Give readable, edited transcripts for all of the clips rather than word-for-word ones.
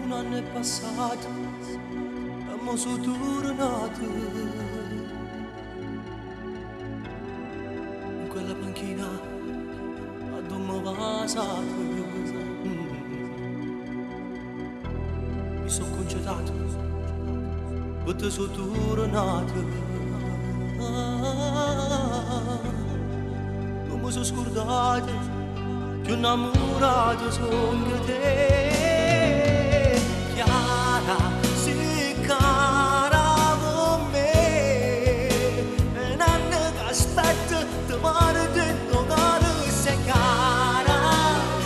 Un anno è passato, siamo su tornati in quella panchina a dove vasato. Mi sono congedato, poi sono tornato. Non mi sono scordato, più innamorato sono di te. Chiara, si cara con me, e non che aspetta di fare dentro che sei cara,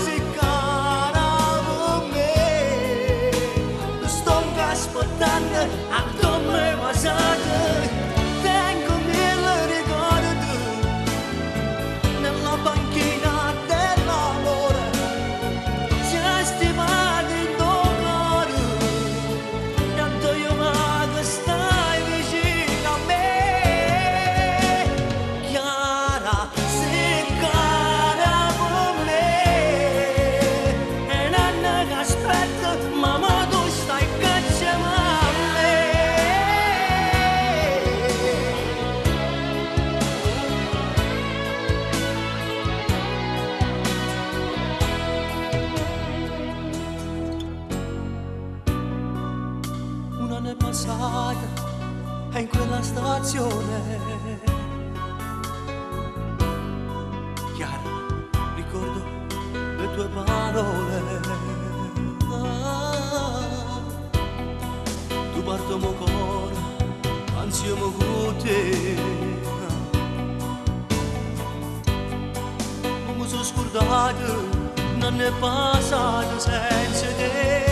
si cara con me. Sto aspettando a come passate, tengo mille ricordi nella panchina dell'amore. Siamo stimati in tuo cuore, tanto io ma che stai vicino a me. Chiara, sei cara con me, e non che aspetta, mamma tu stai cacciando a me. Un anno è passato e in quella stazione, Chiara, ricordo le tue parole. Tu parto mo cuore, anzi io mo con te. Non mi sono scordato, non è passato senza te.